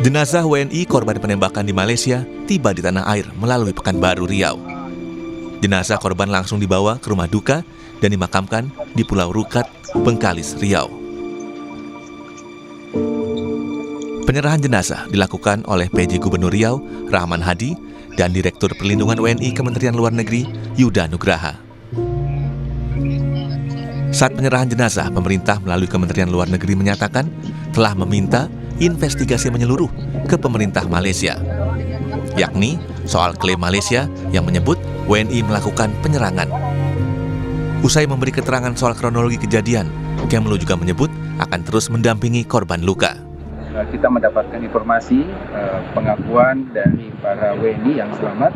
Jenazah WNI korban penembakan di Malaysia tiba di tanah air melalui Pekanbaru, Riau. Jenazah korban langsung dibawa ke rumah duka dan dimakamkan di Pulau Rukat, Bengkalis, Riau. Penyerahan jenazah dilakukan oleh PJ Gubernur Riau, Rahman Hadi, dan Direktur Perlindungan WNI Kementerian Luar Negeri, Yuda Nugraha. Saat penyerahan jenazah, pemerintah melalui Kementerian Luar Negeri menyatakan telah meminta investigasi menyeluruh ke pemerintah Malaysia, yakni soal klaim Malaysia yang menyebut WNI melakukan penyerangan. Usai memberi keterangan soal kronologi kejadian, Kemlu juga menyebut akan terus mendampingi korban luka. Kita mendapatkan informasi pengakuan dari para WNI yang selamat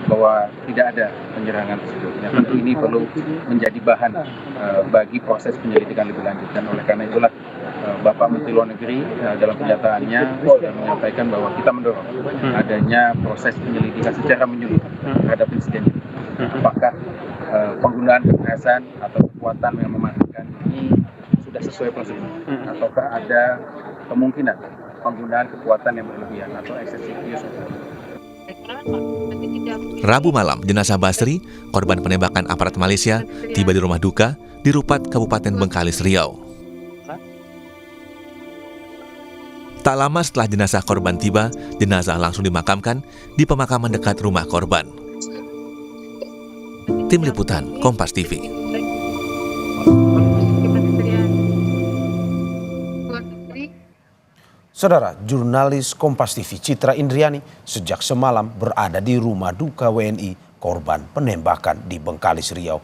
bahwa tidak ada penyerangan tersebut. Yang tentu ini perlu menjadi bahan bagi proses penyelidikan lebih lanjut, dan oleh karena itulah Bapak Menteri Luar Negeri dalam pernyataannya sudah menyampaikan bahwa kita mendorong adanya proses penyelidikan secara menyeluruh terhadap insiden ini. Apakah penggunaan kekerasan atau kekuatan yang mematikan ini sudah sesuai prosedur, ataukah ada kemungkinan penggunaan kekuatan yang berlebihan atau excessive use of force. Rabu malam, jenazah Basri, korban penembakan aparat Malaysia, tiba di rumah duka di Rupat, Kabupaten Bengkalis, Riau. Tak lama setelah jenazah korban tiba, jenazah langsung dimakamkan di pemakaman dekat rumah korban. Tim Liputan, Kompas TV. Saudara, jurnalis Kompas TV Citra Indriani sejak semalam berada di rumah duka WNI korban penembakan di Bengkalis, Riau.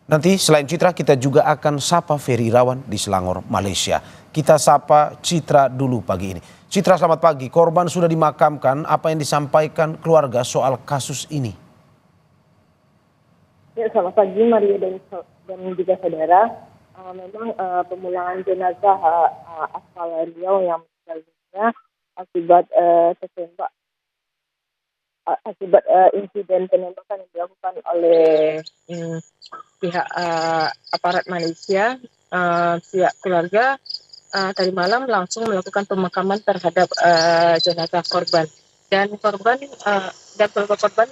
Nanti selain Citra, kita juga akan sapa Ferry Irawan di Selangor, Malaysia. Kita sapa Citra dulu pagi ini. Citra, selamat pagi. Korban sudah dimakamkan. Apa yang disampaikan keluarga soal kasus ini? Ya, selamat pagi Maria dan juga saudara. Memang pemulangan jenazah asal Riau yang meninggal dunia akibat tertembak akibat insiden penembakan yang dilakukan oleh pihak aparat Malaysia, pihak keluarga tadi malam langsung melakukan pemakaman terhadap jenazah korban, dan keluarga korban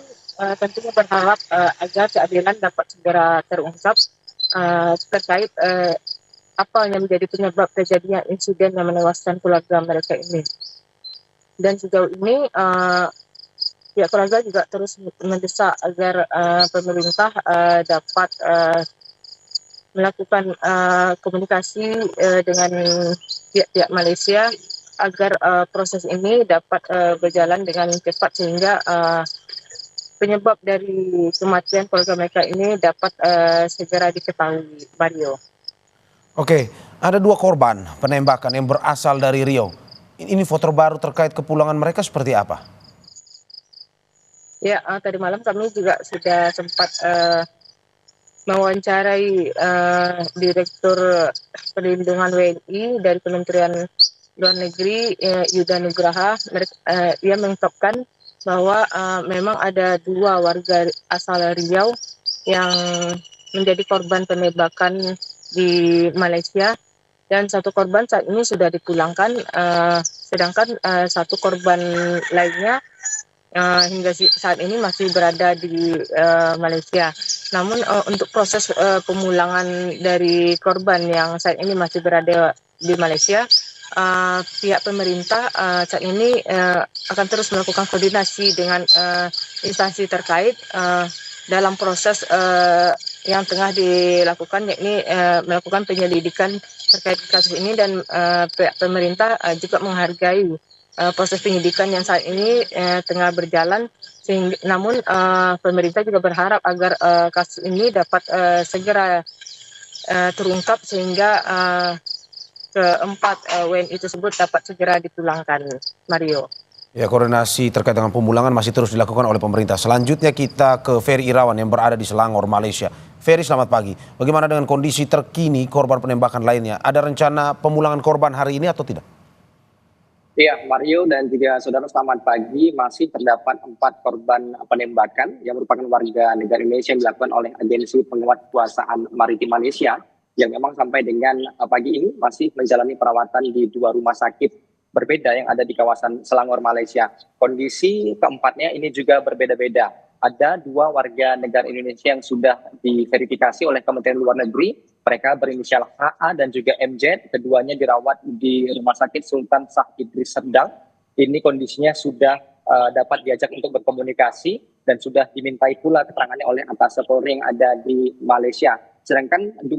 tentunya berharap agar keadilan dapat segera terungkap terkait apa yang menjadi penyebab terjadinya insiden yang menewaskan keluarga mereka ini. Dan sejauh ini pihak keluarga juga terus mendesak agar pemerintah dapat melakukan komunikasi dengan pihak Malaysia agar proses ini dapat berjalan dengan cepat sehingga penyebab dari kematian keluarga mereka ini dapat segera diketahui, Mario. Oke, ada 2 korban penembakan yang berasal dari Riau. Ini foto baru terkait kepulangan mereka seperti apa? Ya, tadi malam kami juga sudah sempat mewawancarai Direktur Perlindungan WNI dari Kementerian Luar Negeri, Yuda Nugraha. Ia mengungkapkan bahwa memang ada 2 warga asal Riau yang menjadi korban penembakan di Malaysia, dan 1 korban saat ini sudah dipulangkan, sedangkan 1 korban lainnya hingga saat ini masih berada di Malaysia. Namun untuk proses pemulangan dari korban yang saat ini masih berada di Malaysia, pihak pemerintah saat ini akan terus melakukan koordinasi dengan instansi terkait dalam proses yang tengah dilakukan, yakni melakukan penyelidikan terkait kasus ini, dan pihak pemerintah juga menghargai proses penyidikan yang saat ini tengah berjalan. Namun pemerintah juga berharap agar kasus ini dapat segera terungkap sehingga keempat WNI tersebut dapat segera dipulangkan, Mario. Ya, koordinasi terkait dengan pemulangan masih terus dilakukan oleh pemerintah. Selanjutnya kita ke Ferry Irawan yang berada di Selangor, Malaysia. Ferry, selamat pagi. Bagaimana dengan kondisi terkini korban penembakan lainnya? Ada rencana pemulangan korban hari ini atau tidak? Iya, Mario dan juga saudara, selamat pagi. Masih terdapat 4 korban penembakan yang merupakan warga negara Indonesia yang dilakukan oleh Agensi Penguat Kekuasaan Maritim Malaysia yang memang sampai dengan pagi ini masih menjalani perawatan di 2 rumah sakit berbeda yang ada di kawasan Selangor, Malaysia. Kondisi keempatnya ini juga berbeda-beda. Ada 2 warga negara Indonesia yang sudah diverifikasi oleh Kementerian Luar Negeri. Mereka berinisial HA dan juga MZ. Keduanya dirawat di Rumah Sakit Sultan Shah Idris Serdang. Ini kondisinya sudah dapat diajak untuk berkomunikasi dan sudah dimintai pula keterangannya oleh atas Polri yang ada di Malaysia. Sedangkan 2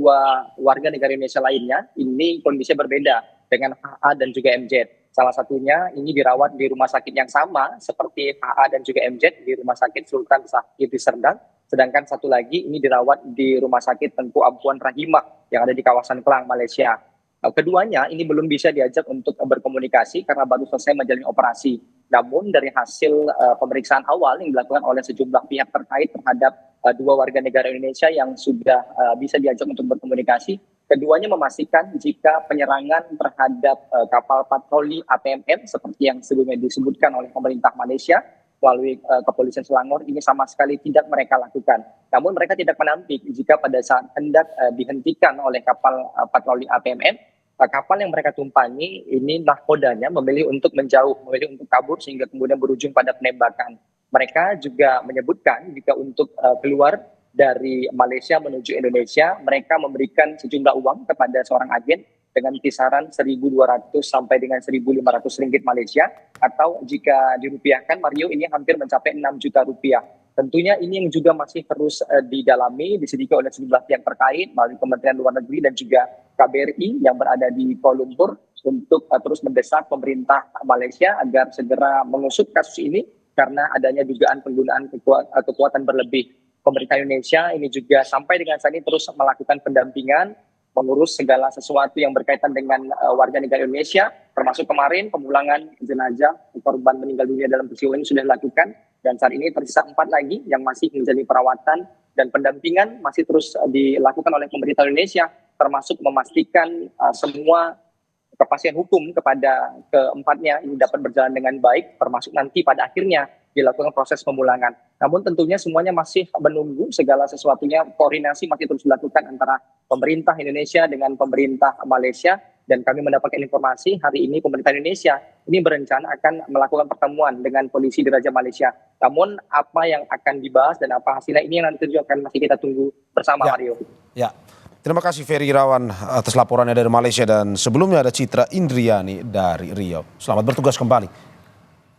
warga negara Indonesia lainnya ini kondisinya berbeda dengan HA dan juga MZ. Salah satunya ini dirawat di rumah sakit yang sama seperti HA dan juga MZ di Rumah Sakit Sultan Shah Idris Serdang. Sedangkan satu lagi ini dirawat di Rumah Sakit Tengku Ampuan Rahimah yang ada di kawasan Klang, Malaysia. Keduanya ini belum bisa diajak untuk berkomunikasi karena baru selesai menjalani operasi. Namun dari hasil pemeriksaan awal yang dilakukan oleh sejumlah pihak terkait terhadap 2 warga negara Indonesia yang sudah bisa diajak untuk berkomunikasi, keduanya memastikan jika penyerangan terhadap kapal patroli APMM seperti yang sebelumnya disebutkan oleh pemerintah Malaysia melalui kepolisian Selangor ini sama sekali tidak mereka lakukan. Namun mereka tidak menampik jika pada saat hendak dihentikan oleh kapal patroli APMM, kapal yang mereka tumpangi ini nahkodanya memilih untuk menjauh, memilih untuk kabur sehingga kemudian berujung pada penembakan. Mereka juga menyebutkan jika untuk keluar dari Malaysia menuju Indonesia, mereka memberikan sejumlah uang kepada seorang agen dengan kisaran 1.200 sampai dengan 1.500 ringgit Malaysia, atau jika dirupiahkan Mario ini hampir mencapai 6 juta rupiah. Tentunya ini yang juga masih terus didalami, diselidiki oleh sejumlah pihak terkait melalui Kementerian Luar Negeri dan juga KBRI yang berada di Kuala Lumpur untuk terus mendesak pemerintah Malaysia agar segera mengusut kasus ini karena adanya dugaan penggunaan kekuatan berlebih. Pemerintah Indonesia ini juga sampai dengan saat ini terus melakukan pendampingan, mengurus segala sesuatu yang berkaitan dengan warga negara Indonesia, termasuk kemarin pemulangan jenazah korban meninggal dunia dalam peristiwa ini sudah dilakukan, dan saat ini tersisa 4 lagi yang masih menjalani perawatan dan pendampingan masih terus dilakukan oleh pemerintah Indonesia, termasuk memastikan semua kepastian hukum kepada keempatnya ini dapat berjalan dengan baik, termasuk nanti pada akhirnya dilakukan proses pemulangan. Namun tentunya semuanya masih menunggu segala sesuatunya, koordinasi masih terus dilakukan antara pemerintah Indonesia dengan pemerintah Malaysia, dan kami mendapatkan informasi hari ini pemerintah Indonesia ini berencana akan melakukan pertemuan dengan polisi di Raja Malaysia. Namun apa yang akan dibahas dan apa hasilnya ini yang nanti juga akan masih kita tunggu bersama, Mario. Ya. Terima kasih Ferry Irawan atas laporannya dari Malaysia, dan sebelumnya ada Citra Indriani dari Riau. Selamat bertugas kembali.